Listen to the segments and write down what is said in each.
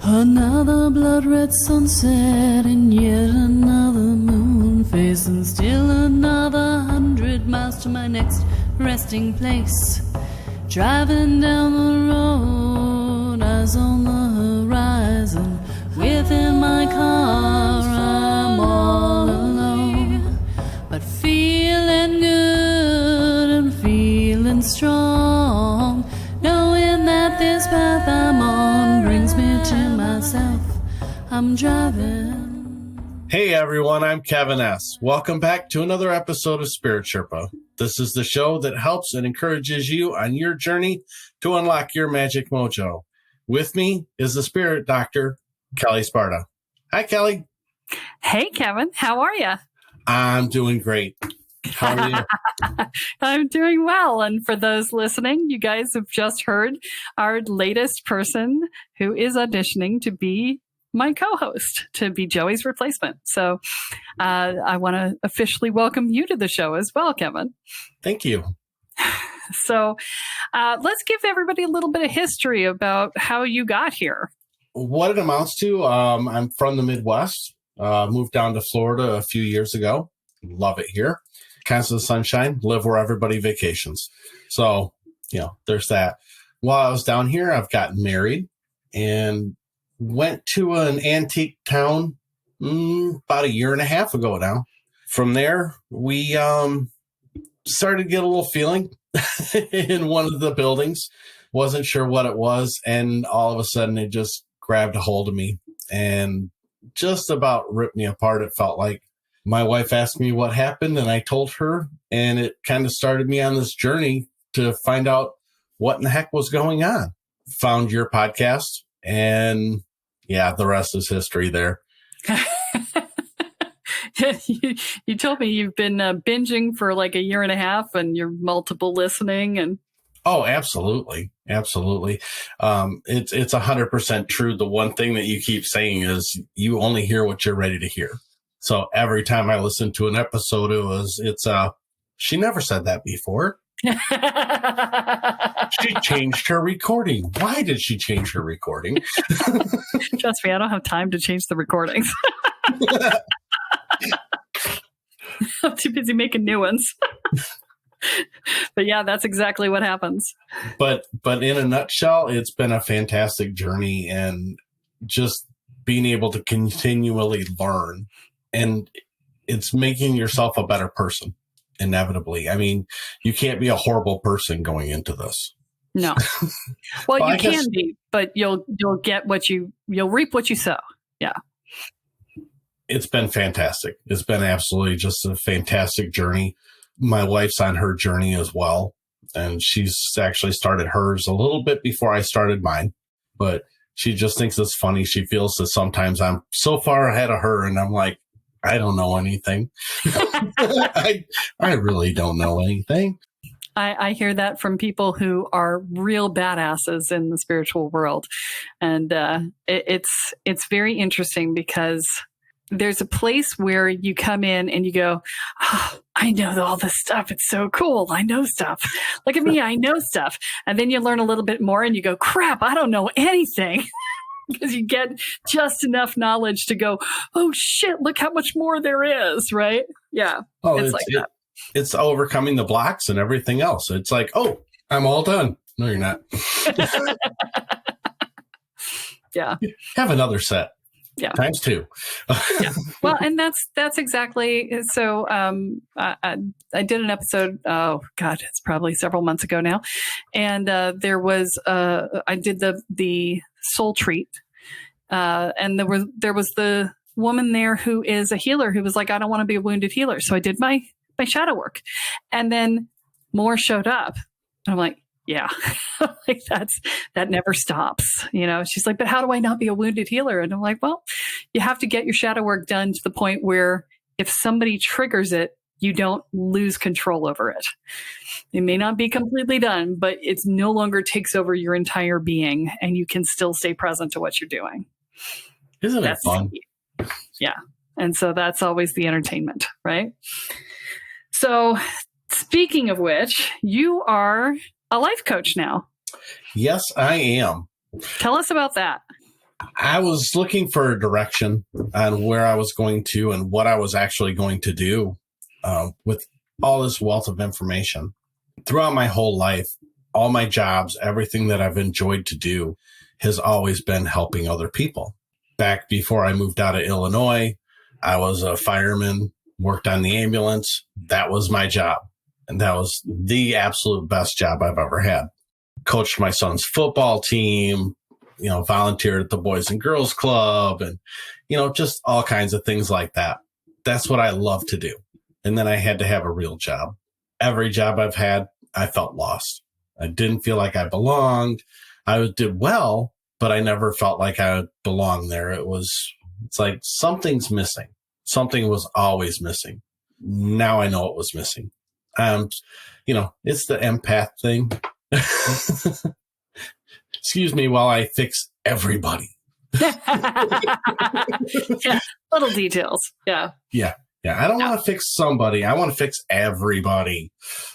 Another blood-red sunset and yet another moon phase, and still another 100 miles to my next resting place. Driving down the road, eyes on the horizon. Within my car, I'm all alone, but feeling good and feeling strong, knowing that this path I'm on brings me to myself. I'm driving. Hey everyone, I'm Kevin S. Welcome back to another episode of Spirit Sherpa. This is the show that helps and encourages you on your journey to unlock your magic mojo. With me is the Spirit Doctor, Kelle Sparta. Hi, Kelly. Hey, Kevin. How are you? I'm doing great. How are you? I'm doing well. And for those listening, you guys have just heard our latest person who is auditioning to be my co-host, to be Joey's replacement. So I want to officially welcome you to the show as well, Kevin. Thank you. So let's give everybody a little bit of history about how you got here. What it amounts to, I'm from the Midwest, moved down to Florida a few years ago. Love it here. Constant sunshine, live where everybody vacations. So, there's that. While I was down here, I've gotten married and went to an antique town about a year and a half ago now. From there, we started to get a little feeling in one of the buildings. Wasn't sure what it was, and all of a sudden it just grabbed a hold of me and just about ripped me apart. It felt like my wife asked me what happened, and I told her, and it kind of started me on this journey to find out what in the heck was going on. Found your podcast, and the rest is history there. You told me you've been binging for like a year and a half, and you're multiple listening. And oh, absolutely. Absolutely. It's 100% true. The one thing that you keep saying is you only hear what you're ready to hear. So every time I listen to an episode, she never said that before. She changed her recording. Why did she change her recording? Trust me, I don't have time to change the recordings. I'm too busy making new ones. But yeah, that's exactly what happens. But in a nutshell, it's been a fantastic journey, and just being able to continually learn, and it's making yourself a better person. Inevitably. I mean, you can't be a horrible person going into this. No. Well, you can be, but you'll reap what you sow. Yeah. It's been fantastic. It's been absolutely just a fantastic journey. My wife's on her journey as well, and she's actually started hers a little bit before I started mine, but she just thinks it's funny. She feels that sometimes I'm so far ahead of her, and I'm like, I don't know anything. I really don't know anything. I hear that from people who are real badasses in the spiritual world. And it's very interesting because there's a place where you come in and you go, oh, I know all this stuff. It's so cool. I know stuff. Look at me. I know stuff. And then you learn a little bit more and you go, crap, I don't know anything. Because you get just enough knowledge to go, oh shit, look how much more there is, right? Yeah. Oh, it's like that. It's overcoming the blocks and everything else. It's like, oh, I'm all done. No, you're not. Yeah. Have another set. Yeah. Times 2. Yeah. Well, and that's exactly. So I did an episode. Oh God, it's probably several months ago now. And there was I did the soul treat. And there was the woman there who is a healer who was like, I don't want to be a wounded healer. So I did my shadow work, and then more showed up. And I'm like, yeah, like that never stops. She's like, but how do I not be a wounded healer? And I'm like, well, you have to get your shadow work done to the point where if somebody triggers it, you don't lose control over it. It may not be completely done, but it no longer takes over your entire being, and you can still stay present to what you're doing. Isn't it fun? Yeah. And so that's always the entertainment, right? So speaking of which, you are a life coach now. Yes, I am. Tell us about that. I was looking for a direction on where I was going to and what I was actually going to do with all this wealth of information. Throughout my whole life, all my jobs, everything that I've enjoyed to do has always been helping other people. Back before I moved out of Illinois, I was a fireman, worked on the ambulance. That was my job. And that was the absolute best job I've ever had. Coached my son's football team, volunteered at the Boys and Girls Club and, just all kinds of things like that. That's what I love to do. And then I had to have a real job. Every job I've had, I felt lost. I didn't feel like I belonged. I did well, but I never felt like I belonged there. It's like something's missing. Something was always missing. Now I know what was missing. It's the empath thing. Excuse me while I fix everybody. Yeah, little details. Yeah. Yeah. I don't want to fix somebody. I want to fix everybody.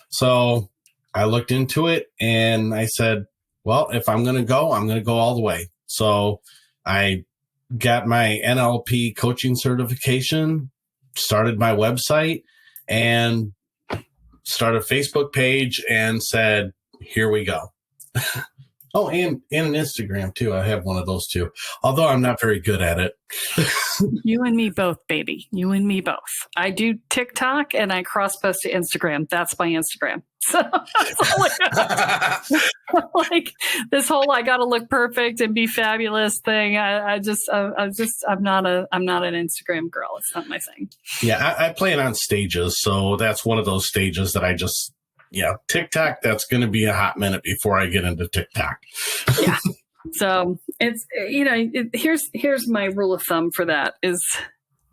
So I looked into it and I said, well, if I'm going to go, I'm going to go all the way. So I got my NLP coaching certification, started my website, and started a Facebook page and said, here we go. Oh, and an Instagram too. I have one of those too, although I'm not very good at it. You and me both, baby. You and me both. I do TikTok and I cross post to Instagram. That's my Instagram. So like this whole I got to look perfect and be fabulous thing. I'm not an Instagram girl. It's not my thing. Yeah, I play it on stages, so that's one of those stages that I just. Yeah, TikTok, that's going to be a hot minute before I get into TikTok. Yeah. So it's, here's my rule of thumb for that is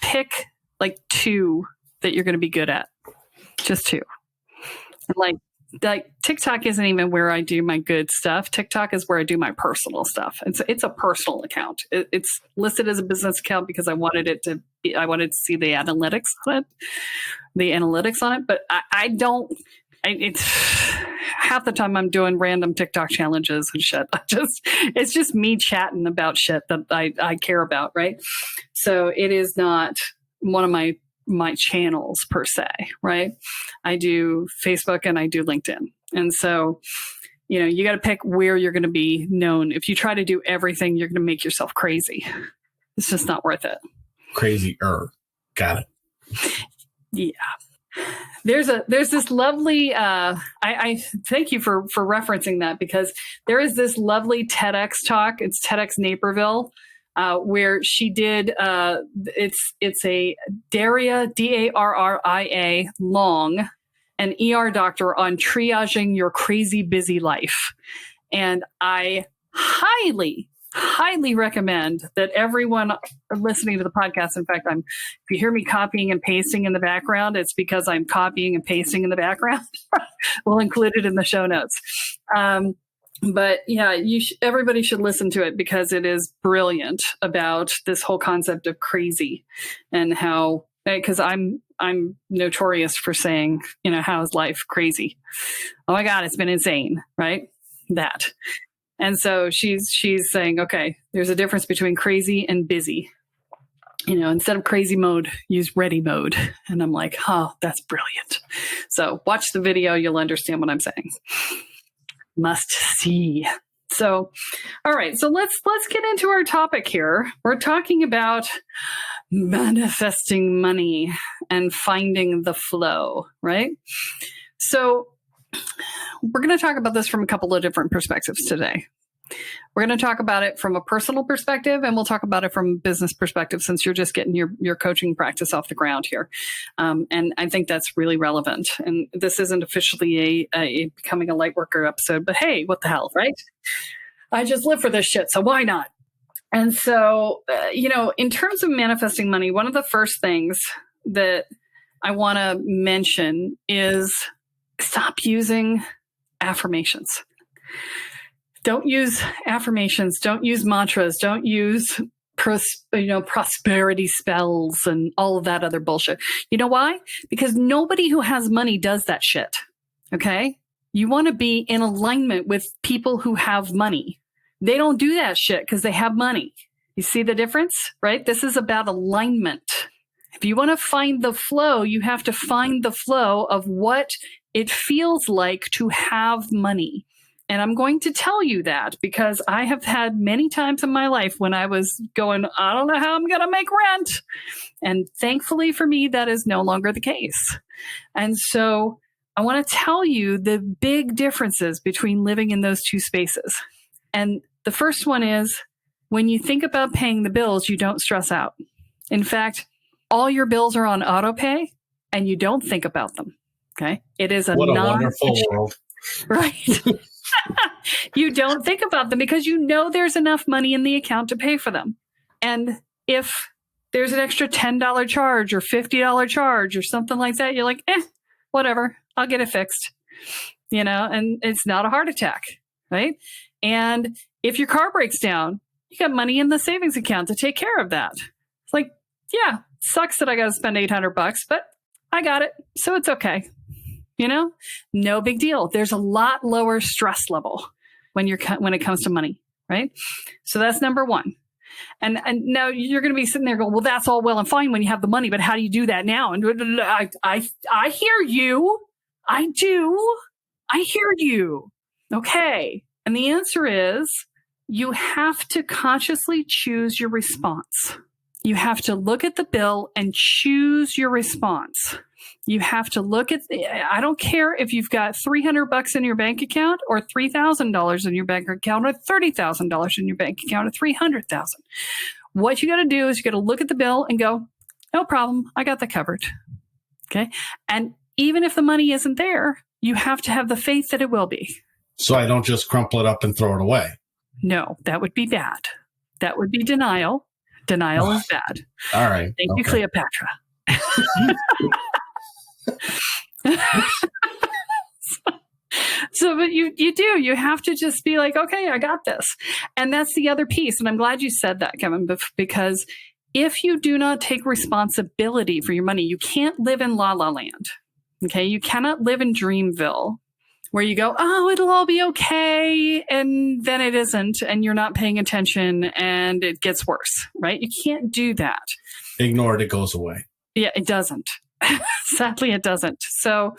pick like 2 that you're going to be good at. Just 2. Like TikTok isn't even where I do my good stuff. TikTok is where I do my personal stuff. It's a personal account. It's listed as a business account because I wanted to see the analytics on it. But I don't. It's half the time I'm doing random TikTok challenges and shit. It's just me chatting about shit that I care about, right? So it is not one of my channels per se, right? I do Facebook and I do LinkedIn. And so, you got to pick where you're going to be known. If you try to do everything, you're going to make yourself crazy. It's just not worth it. Crazier. Got it. Yeah. There's this lovely, I thank you for referencing that because there is this lovely TEDx talk. It's TEDx Naperville, where she did, it's a Daria, Darria Long, an ER doctor on triaging your crazy busy life. And I highly recommend that everyone listening to the podcast. In fact, if you hear me copying and pasting in the background, it's because I'm copying and pasting in the background. We'll include it in the show notes. But yeah, everybody should listen to it because it is brilliant about this whole concept of crazy and how, because I'm notorious for saying, how is life crazy? Oh my God, it's been insane, right? That. And so she's saying, okay, there's a difference between crazy and busy. Instead of crazy mode, use ready mode. And I'm like, that's brilliant. So watch the video. You'll understand what I'm saying. Must see. So, all right. So let's get into our topic here. We're talking about manifesting money and finding the flow, right? So we're going to talk about this from a couple of different perspectives today. We're going to talk about it from a personal perspective, and we'll talk about it from a business perspective since you're just getting your coaching practice off the ground here. And I think that's really relevant. And this isn't officially a becoming a light worker episode, but hey, what the hell, right? I just live for this shit, so why not? And so, in terms of manifesting money, one of the first things that I want to mention is stop using affirmations. Don't use affirmations. Don't use mantras. Don't use prosperity spells and all of that other bullshit. You know why? Because nobody who has money does that shit. Okay? You want to be in alignment with people who have money. They don't do that shit because they have money. You see the difference, right? This is about alignment. If you want to find the flow, you have to find the flow of what it feels like to have money. And I'm going to tell you that because I have had many times in my life when I was going, I don't know how I'm going to make rent. And thankfully for me, that is no longer the case. And so I want to tell you the big differences between living in those two spaces. And the first one is when you think about paying the bills, you don't stress out. In fact, all your bills are on auto pay and you don't think about them. Okay. It is what a wonderful world. Right. You don't think about them because you know there's enough money in the account to pay for them. And if there's an extra $10 charge or $50 charge or something like that, you're like, whatever, I'll get it fixed, and it's not a heart attack, right? And if your car breaks down, you got money in the savings account to take care of that. It's like, yeah, sucks that I got to spend $800, but I got it. So it's okay. No big deal. There's a lot lower stress level when it comes to money, right? So that's number one. And now you're going to be sitting there going, well, that's all well and fine when you have the money, but how do you do that now? And I hear you. I do. I hear you. Okay. And the answer is you have to consciously choose your response. You have to look at the bill and choose your response. You have to look at, I don't care if you've got $300 in your bank account or $3,000 in your bank account or $30,000 in your bank account or $300,000. What you got to do is you got to look at the bill and go, no problem. I got that covered. Okay. And even if the money isn't there, you have to have the faith that it will be. So I don't just crumple it up and throw it away. No, that would be bad. That would be denial. Denial is bad. All right. Thank you, Cleopatra. But you have to just be like, okay, I got this. And that's the other piece. And I'm glad you said that, Kevin, because if you do not take responsibility for your money, you can't live in la la land. Okay. You cannot live in Dreamville where you go, oh, it'll all be okay. And then it isn't. And you're not paying attention and it gets worse, right? You can't do that. Ignore it. It goes away. Yeah, it doesn't. Sadly, it doesn't. So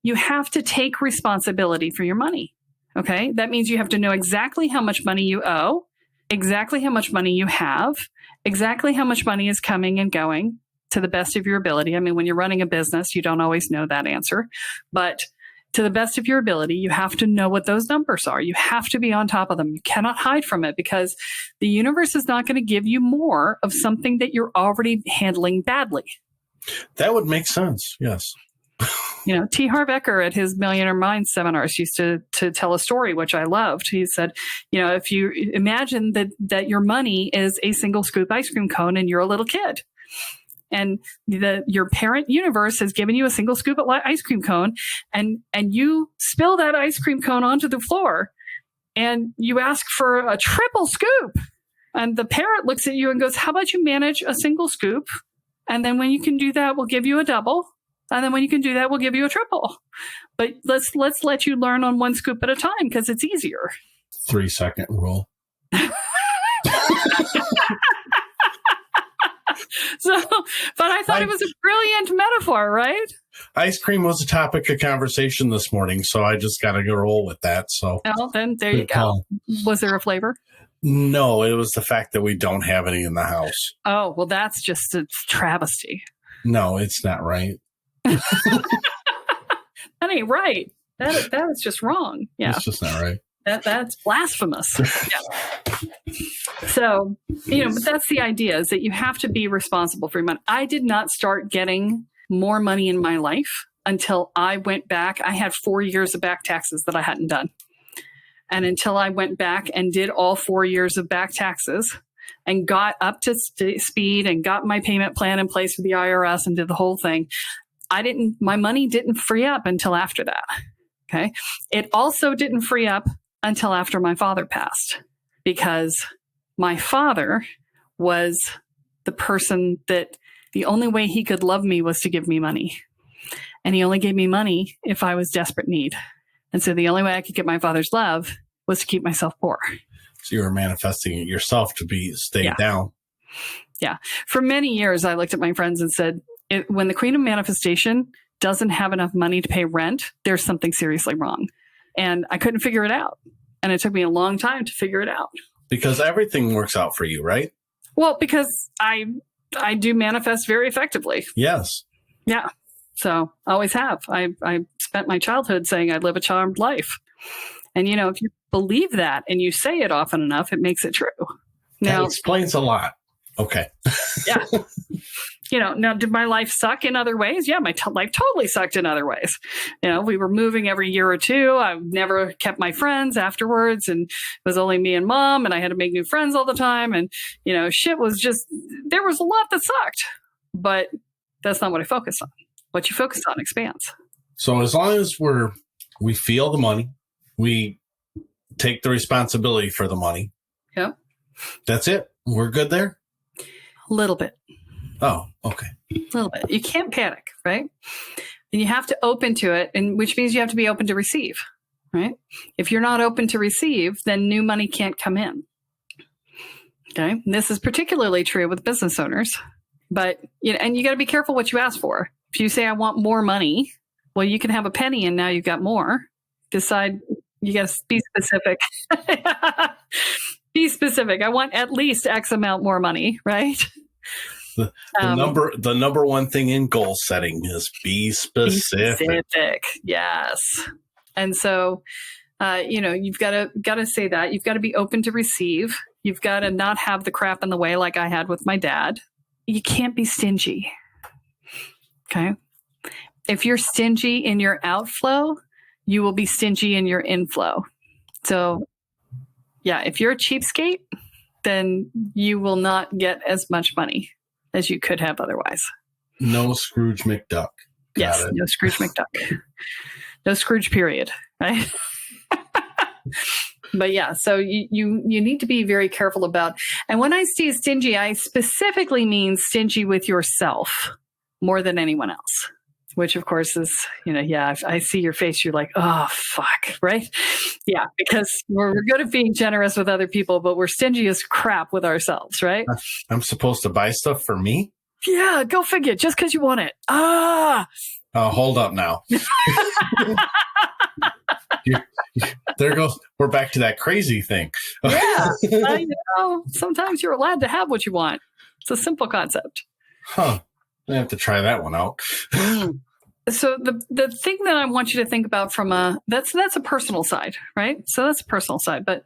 you have to take responsibility for your money. Okay. That means you have to know exactly how much money you owe, exactly how much money you have, exactly how much money is coming and going to the best of your ability. I mean, when you're running a business, you don't always know that answer, but to the best of your ability, you have to know what those numbers are. You have to be on top of them. You cannot hide from it because the universe is not going to give you more of something that you're already handling badly. That would make sense. Yes. T. Harv Eker at his Millionaire Mind seminars used to tell a story, which I loved. He said, if you imagine that your money is a single scoop ice cream cone and you're a little kid and your parent universe has given you a single scoop of ice cream cone and you spill that ice cream cone onto the floor and you ask for a triple scoop and the parent looks at you and goes, how about you manage a single scoop? And then when you can do that, we'll give you a double. And then when you can do that, we'll give you a triple. But let's let you learn on one scoop at a time because it's easier. 3-second rule. But I thought it was a brilliant metaphor, right? Ice cream was a topic of conversation this morning, so I just got to go roll with that. So, well, then there you go. Was there a flavor? No, it was the fact that we don't have any in the house. Oh, well, that's just a travesty. No, it's not right. That ain't right. That is just wrong. Yeah, it's just not right. That's blasphemous. Yeah. So, but that's the idea is that you have to be responsible for your money. I did not start getting more money in my life until I went back. I had 4 years of back taxes that I hadn't done. And until I went back and did all 4 years of back taxes and got up to speed and got my payment plan in place for the IRS and did the whole thing, my money didn't free up until after that. Okay. It also didn't free up until after my father passed because my father was the person that the only way he could love me was to give me money. And he only gave me money if I was desperate need. And so the only way I could get my father's love was to keep myself poor. So you were manifesting it yourself to stay down. Yeah. For many years, I looked at my friends and said, when the queen of manifestation doesn't have enough money to pay rent, there's something seriously wrong. And I couldn't figure it out. And it took me a long time to figure it out. Because everything works out for you, right? Well, because I do manifest very effectively. Yes. Yeah. So always have. I spent my childhood saying I live a charmed life. And, if you believe that and you say it often enough, it makes it true. That explains a lot. Okay. Yeah. Now, did my life suck in other ways? Yeah, my life totally sucked in other ways. We were moving every year or two. I never kept my friends afterwards, and it was only me and mom, and I had to make new friends all the time. And, shit was just, there was a lot that sucked, but that's not what I focused on. What you focus on expands. So as long as we feel the money, we take the responsibility for the money. Yeah. That's it. We're good there? A little bit. Oh, okay. A little bit. You can't panic, right? And you have to open to it, and which means you have to be open to receive, right? If you're not open to receive, then new money can't come in. Okay. And this is particularly true with business owners, but and you got to be careful what you ask for. If you say, I want more money, well, you can have a penny and now you've got more. Decide, you got to be specific. Be specific. I want at least X amount more money, right? The number one thing in goal setting is be specific. Be specific. Yes. And so, you've got to say that. You've got to be open to receive. You've got to not have the crap in the way like I had with my dad. You can't be stingy. Okay. If you're stingy in your outflow, you will be stingy in your inflow. So, yeah, if you're a cheapskate, then you will not get as much money as you could have otherwise. No Scrooge McDuck. Yes, no Scrooge McDuck. No Scrooge, period. Right? But yeah, so you need to be very careful about. And when I say stingy, I specifically mean stingy with yourself more than anyone else. Which, of course, is, I see your face. You're like, oh, fuck, right? Yeah, because we're good at being generous with other people, but we're stingy as crap with ourselves, right? I'm supposed to buy stuff for me? Yeah, go figure. Just because you want it. Hold up now. There goes. We're back to that crazy thing. Yeah, sometimes you're allowed to have what you want. It's a simple concept. Huh. I have to try that one out. So the thing that I want you to think about from that's a personal side, right? So that's a personal side, but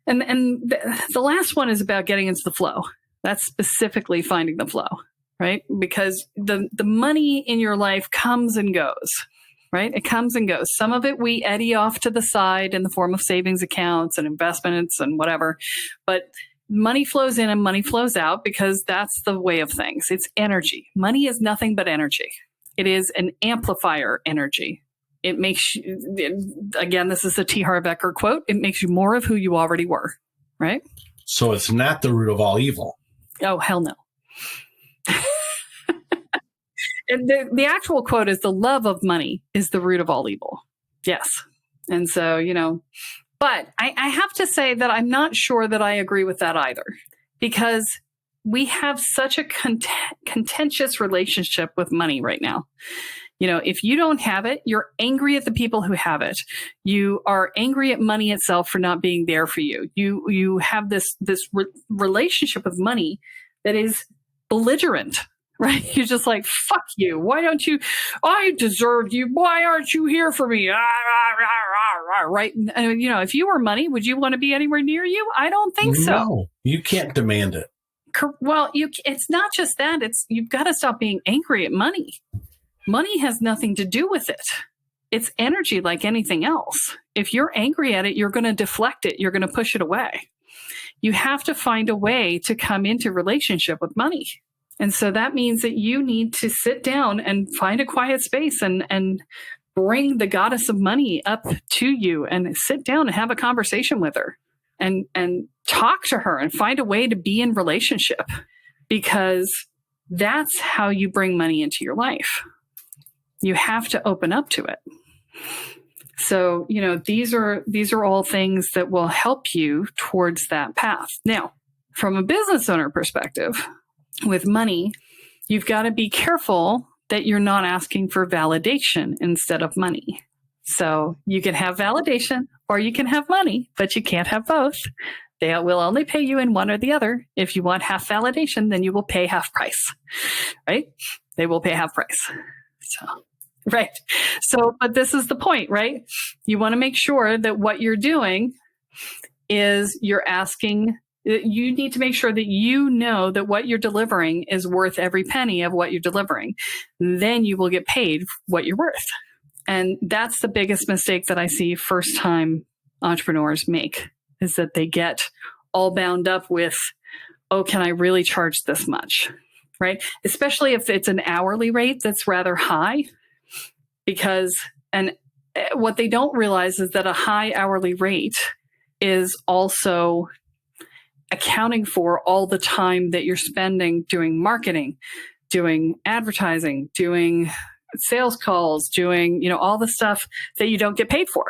and the last one is about getting into the flow. That's specifically finding the flow, right? Because the money in your life comes and goes, right? It comes and goes. Some of it we eddy off to the side in the form of savings accounts and investments and whatever, but money flows in and money flows out because that's the way of things. It's energy. Money is nothing but energy. It is an amplifier energy. It makes you, again, this is a T. Harv Eker quote, it makes you more of who you already were, right? So it's not the root of all evil. Oh, hell no. And the actual quote is, the love of money is the root of all evil. Yes. And so, but I have to say that I'm not sure that I agree with that either, because we have such a contentious relationship with money right now. If you don't have it, you're angry at the people who have it. You are angry at money itself for not being there for you. You have this relationship with money that is belligerent, right? You're just like, fuck you. Why don't you? I deserve you. Why aren't you here for me? Right? And, if you were money, would you want to be anywhere near you? I don't think so. No, you can't demand it. Well, it's not just that. You've got to stop being angry at money. Money has nothing to do with it. It's energy like anything else. If you're angry at it, you're going to deflect it. You're going to push it away. You have to find a way to come into relationship with money. And so that means that you need to sit down and find a quiet space and bring the goddess of money up to you and sit down and have a conversation with her and talk to her and find a way to be in relationship, because that's how you bring money into your life. You have to open up to it. So, these are all things that will help you towards that path. Now, from a business owner perspective, with money, you've got to be careful that you're not asking for validation instead of money. So you can have validation or you can have money, but you can't have both. They will only pay you in one or the other. If you want half validation, then you will pay half price, right? They will pay half price. So, right. So, but this is the point, right? You want to make sure that what you're doing is you need to make sure that you know that what you're delivering is worth every penny of what you're delivering. Then you will get paid what you're worth. And that's the biggest mistake that I see first-time entrepreneurs make, is that they get all bound up with, oh, can I really charge this much, right? Especially if it's an hourly rate that's rather high, and what they don't realize is that a high hourly rate is also accounting for all the time that you're spending doing marketing, doing advertising, doing sales calls, doing, all the stuff that you don't get paid for.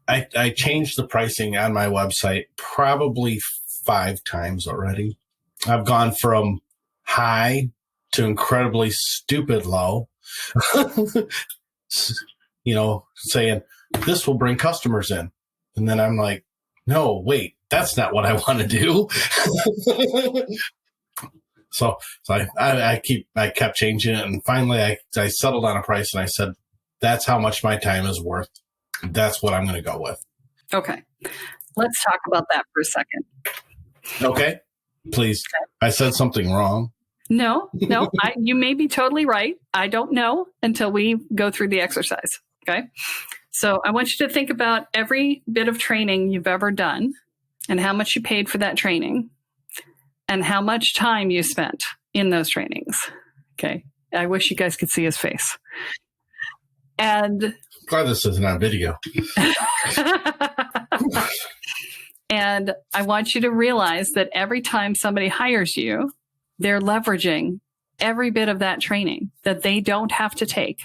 I changed the pricing on my website probably 5 times already. I've gone from high to incredibly stupid low, saying this will bring customers in. And then I'm like, no, wait, that's not what I want to do. So I kept changing it. And finally I settled on a price and I said, that's how much my time is worth. That's what I'm going to go with. Okay. Let's talk about that for a second. Okay. Please. Okay. I said something wrong. No, you may be totally right. I don't know until we go through the exercise. Okay. So I want you to think about every bit of training you've ever done and how much you paid for that training and how much time you spent in those trainings. Okay. I wish you guys could see his face. And glad this isn't on video. And I want you to realize that every time somebody hires you, they're leveraging every bit of that training that they don't have to take,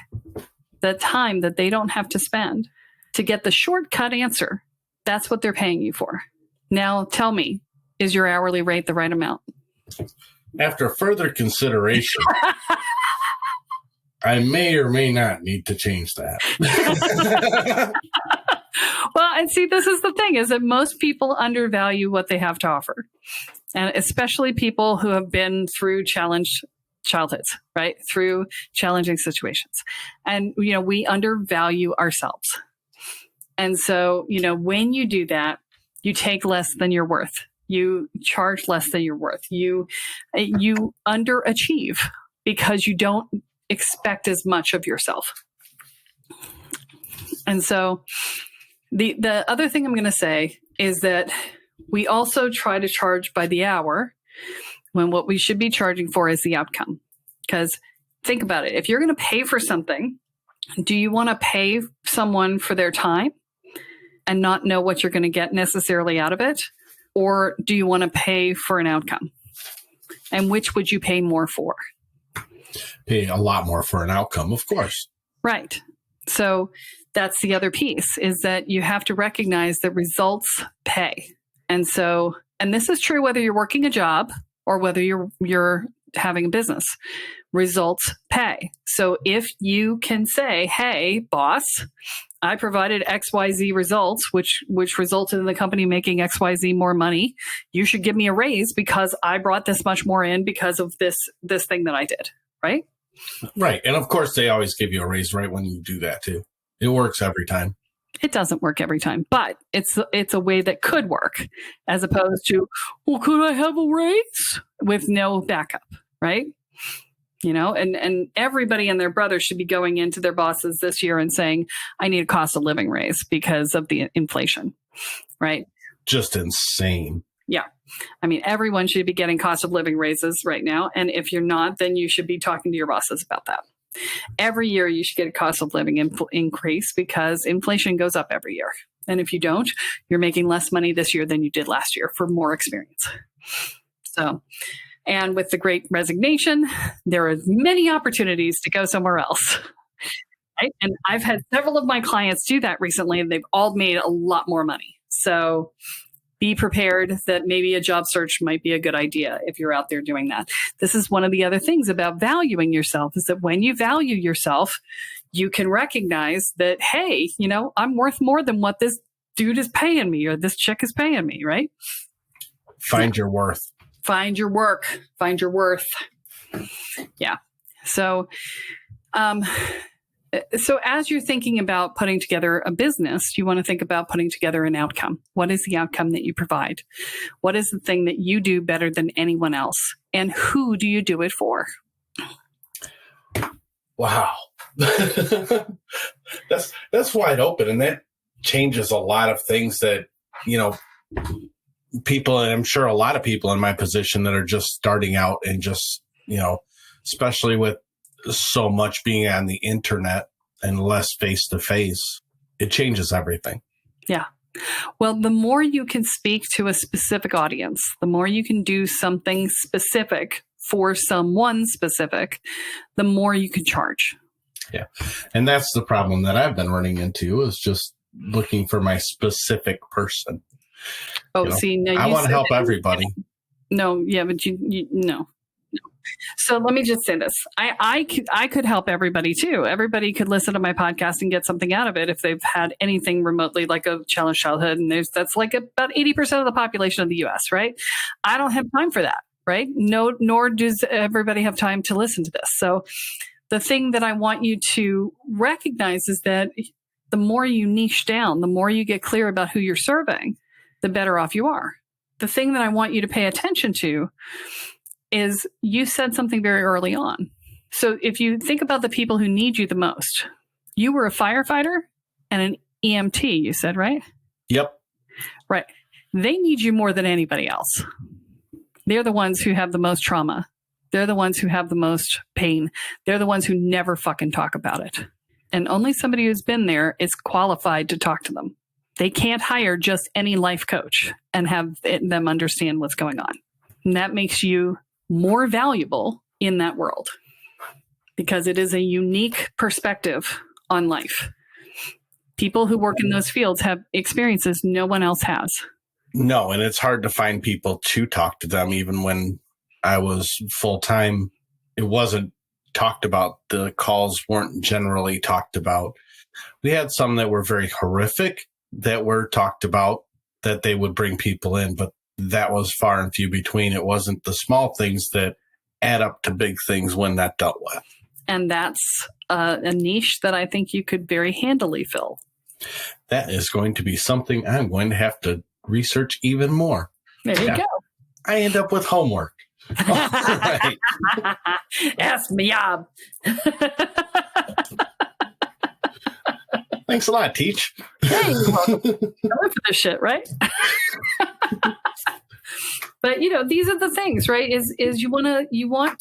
the time that they don't have to spend to get the shortcut answer. That's what they're paying you for. Now, tell me, is your hourly rate the right amount? After further consideration, I may or may not need to change that. Well, and see, this is the thing, is that most people undervalue what they have to offer. And especially people who have been through challenged childhoods, right? Through challenging situations. And, we undervalue ourselves. And so, when you do that, you take less than you're worth. You charge less than you're worth. You underachieve because you don't expect as much of yourself. And so the other thing I'm going to say is that we also try to charge by the hour when what we should be charging for is the outcome. Because think about it. If you're going to pay for something, do you want to pay someone for their time and not know what you're going to get necessarily out of it? Or do you want to pay for an outcome? And which would you pay more for? Pay a lot more for an outcome, of course. Right. So that's the other piece, is that you have to recognize that results pay. And this is true whether you're working a job or whether you're having a business. Results pay. So if you can say, hey, boss, I provided XYZ results, which resulted in the company making XYZ more money, you should give me a raise because I brought this much more in because of this thing that I did, right? Right. And of course, they always give you a raise right when you do that too. It works every time. It doesn't work every time, but it's a way that could work, as opposed to, well, could I have a raise with no backup, right? And everybody and their brother should be going into their bosses this year and saying, I need a cost of living raise because of the inflation, right? Just insane. Yeah. I mean, everyone should be getting cost of living raises right now. And if you're not, then you should be talking to your bosses about that. Every year you should get a cost of living increase because inflation goes up every year. And if you don't, you're making less money this year than you did last year for more experience. So, and with the Great Resignation, there are many opportunities to go somewhere else. Right? And I've had several of my clients do that recently, and they've all made a lot more money. So be prepared that maybe a job search might be a good idea if you're out there doing that. This is one of the other things about valuing yourself, is that when you value yourself, you can recognize that, hey, I'm worth more than what this dude is paying me or this chick is paying me, right? Find your worth. Find your work. Find your worth. Yeah. So as you're thinking about putting together a business, you want to think about putting together an outcome. What is the outcome that you provide? What is the thing that you do better than anyone else? And who do you do it for? Wow. That's wide open. And that changes a lot of things that, people, and I'm sure a lot of people in my position that are just starting out and just, especially with so much being on the internet and less face to face, it changes everything. Yeah. Well, the more you can speak to a specific audience, the more you can do something specific for someone specific, the more you can charge. Yeah. And that's the problem that I've been running into, is just looking for my specific person. Oh, see, now I want to help everybody. No, yeah, but no. So let me just say this. I could help everybody too. Everybody could listen to my podcast and get something out of it if they've had anything remotely like a challenged childhood. And that's like about 80% of the population of the US, right? I don't have time for that, right? No, nor does everybody have time to listen to this. So the thing that I want you to recognize is that the more you niche down, the more you get clear about who you're serving, the better off you are. The thing that I want you to pay attention to is, you said something very early on. So if you think about the people who need you the most, you were a firefighter and an EMT, you said, right? Yep. Right. They need you more than anybody else. They're the ones who have the most trauma. They're the ones who have the most pain. They're the ones who never fucking talk about it. And only somebody who's been there is qualified to talk to them. They can't hire just any life coach and have them understand what's going on. And that makes you more valuable in that world, because it is a unique perspective on life. People who work in those fields have experiences no one else has. No, and it's hard to find people to talk to them. Even when I was full-time, it wasn't talked about. The calls weren't generally talked about. We had some that were very horrific that were talked about, that they would bring people in, but that was far and few between. It wasn't the small things that add up to big things when that dealt with. And that's a niche that I think you could very handily fill. That is going to be something I'm going to have to research even more. There you go. I end up with homework. All right. Ask me, Yob. Thanks a lot, Teach. Hey, you're welcome. I live for this shit, right? But these are the things, right? Is if you want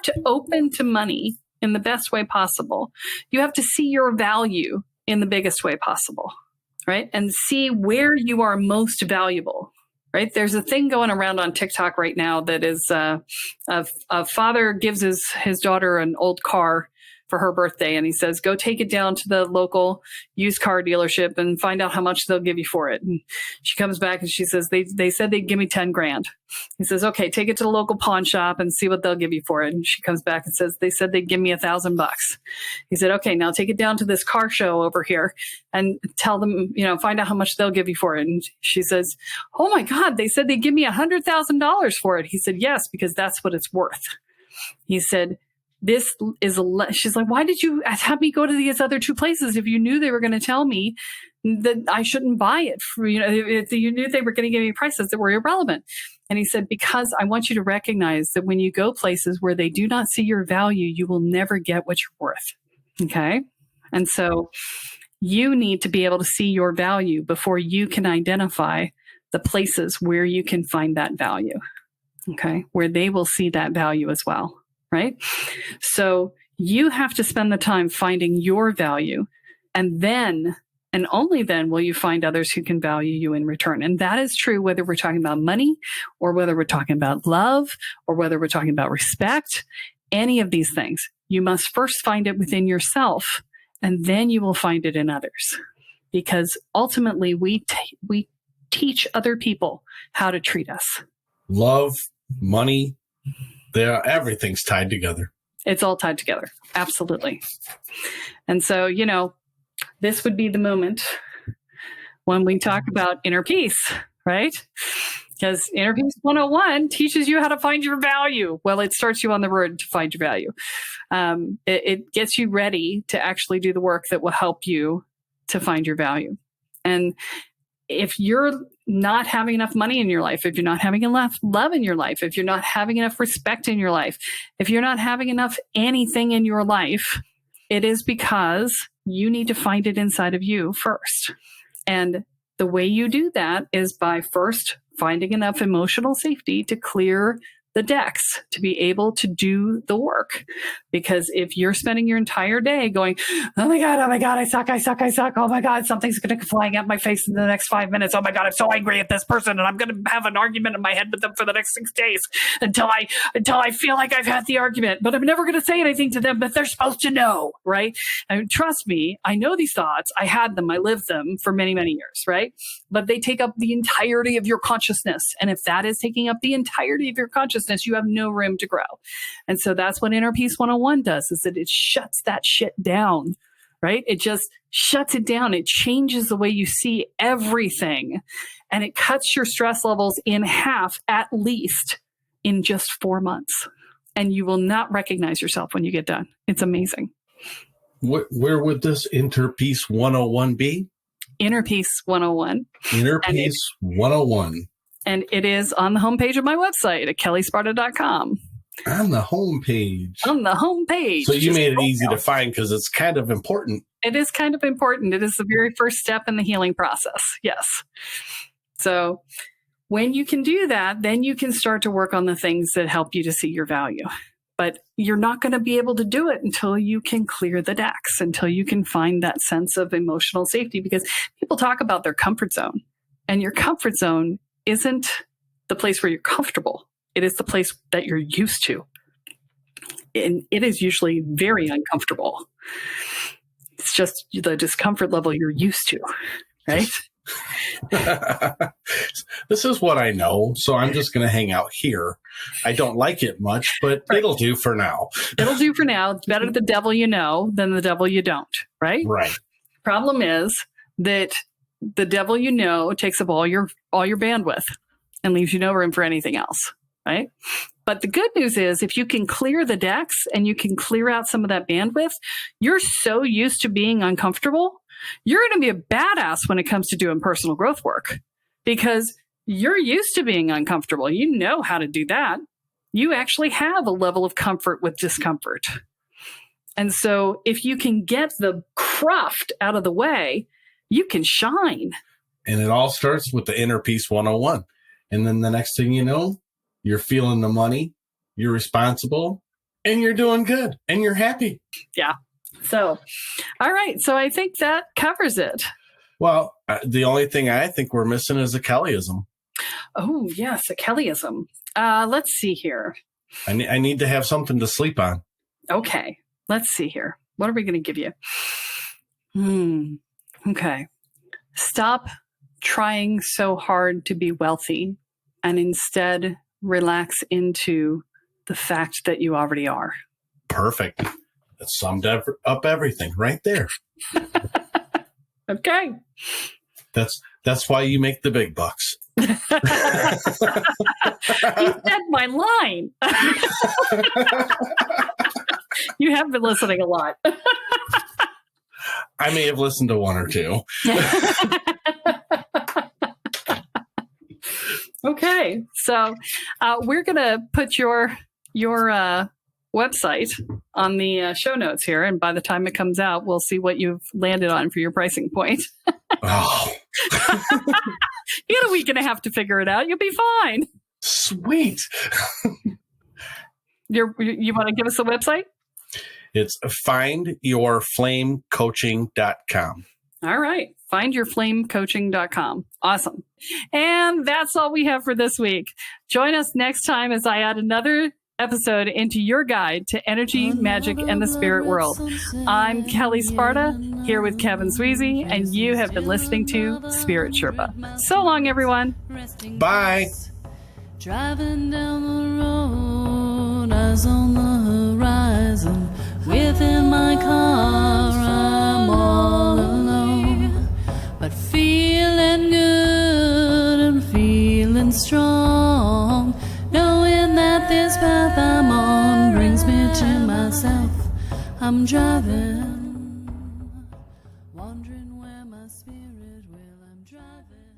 to open to money in the best way possible, you have to see your value in the biggest way possible, right? And see where you are most valuable, right? There's a thing going around on TikTok right now that is a father gives his daughter an old car for her birthday, and he says, go take it down to the local used car dealership and find out how much they'll give you for it. And she comes back and she says, they said they'd give me 10 grand. He says, okay, take it to the local pawn shop and see what they'll give you for it. And she comes back and says, they said they'd give me $1,000. He said, okay, now take it down to this car show over here and tell them, find out how much they'll give you for it. And she says, oh my God, they said they'd give me $100,000 for it. He said, yes, because that's what it's worth. He said, she's like, why did you have me go to these other two places if you knew they were going to tell me that I shouldn't buy it? If you knew they were going to give me prices that were irrelevant. And he said, because I want you to recognize that when you go places where they do not see your value, you will never get what you're worth. Okay. And so you need to be able to see your value before you can identify the places where you can find that value. Okay. Where they will see that value as well. Right? So you have to spend the time finding your value, and then, and only then, will you find others who can value you in return. And that is true whether we're talking about money, or whether we're talking about love, or whether we're talking about respect, any of these things. you must first find it within yourself, and then you will find it in others. Because ultimately, we teach other people how to treat us. Love, money, everything's tied together. It's all tied together. Absolutely. And so, this would be the moment when we talk about inner peace, right? Because Inner Peace 101 teaches you how to find your value. Well, it starts you on the road to find your value. It gets you ready to actually do the work that will help you to find your value. And if you're not having enough money in your life, if you're not having enough love in your life, if you're not having enough respect in your life, if you're not having enough anything in your life, it is because you need to find it inside of you first. And the way you do that is by first finding enough emotional safety to clear the decks to be able to do the work. Because if you're spending your entire day going, oh my God, I suck. Oh my God, something's going to come flying at my face in the next 5 minutes. Oh my God, I'm so angry at this person, and I'm going to have an argument in my head with them for the next 6 days until I feel like I've had the argument, but I'm never going to say anything to them, but they're supposed to know, right? And trust me, I know these thoughts. I had them. I lived them for many, many years, right? But they take up the entirety of your consciousness. And if that is taking up the entirety of your consciousness, you have no room to grow. And so that's what Inner Peace 101 does, is that it shuts that shit down, right? It just shuts it down. It changes the way you see everything. And it cuts your stress levels in half, at least, in just 4 months. And you will not recognize yourself when you get done. It's amazing. Where would this Inner Peace 101 be? Inner Peace 101. Inner Peace 101. And it is on the homepage of my website at kellesparta.com. On the homepage. On the homepage. So you made it easy to find because it's kind of important. It is kind of important. It is the very first step in the healing process. Yes. So when you can do that, then you can start to work on the things that help you to see your value. But you're not going to be able to do it until you can clear the decks, until you can find that sense of emotional safety. Because people talk about their comfort zone, and your comfort zone isn't the place where you're comfortable. It is the place that you're used to. And it is usually very uncomfortable. It's just the discomfort level you're used to, right? This is what I know, so I'm just going to hang out here. I don't like it much, but it'll do for now. It'll do for now. It's better the devil you know than the devil you don't, right? Right. Problem is that the devil you know takes up all your bandwidth and leaves you no room for anything else, right? But the good news is if you can clear the decks and you can clear out some of that bandwidth, you're so used to being uncomfortable, you're going to be a badass when it comes to doing personal growth work because you're used to being uncomfortable. You know how to do that. You actually have a level of comfort with discomfort. And so if you can get the cruft out of the way, you can shine. And it all starts with the Inner Peace 101. And then the next thing you know, you're feeling the money, you're responsible, and you're doing good, and you're happy. Yeah. So, all right. So I think that covers it. Well, the only thing I think we're missing is a Kelleism. Oh, yes, a Kelleism. Let's see here. I need to have something to sleep on. Okay. Let's see here. What are we going to give you? Okay. Stop trying so hard to be wealthy and instead relax into the fact that you already are. Perfect. That summed up everything right there. Okay. That's why you make the big bucks. You said my line. You have been listening a lot. I may have listened to one or two. Okay. So we're going to put your website on the show notes here. And by the time it comes out, we'll see what you've landed on for your pricing point. Oh. You got a week and a half to figure it out. You'll be fine. Sweet. You want to give us the website? It's findyourflamecoaching.com. All right. Findyourflamecoaching.com. Awesome. And that's all we have for this week. Join us next time as I add another episode into your guide to energy, magic, and the spirit world. I'm Kelle Sparta, here with Kevin Sweezy, and you have been listening to Spirit Sherpa. So long, everyone. Bye. Driving down the road, eyes on the horizon. Within my car, I'm all alone, but feeling good and feeling strong, knowing that this path I'm on brings me to myself. I'm driving, wondering where my spirit will. I'm driving.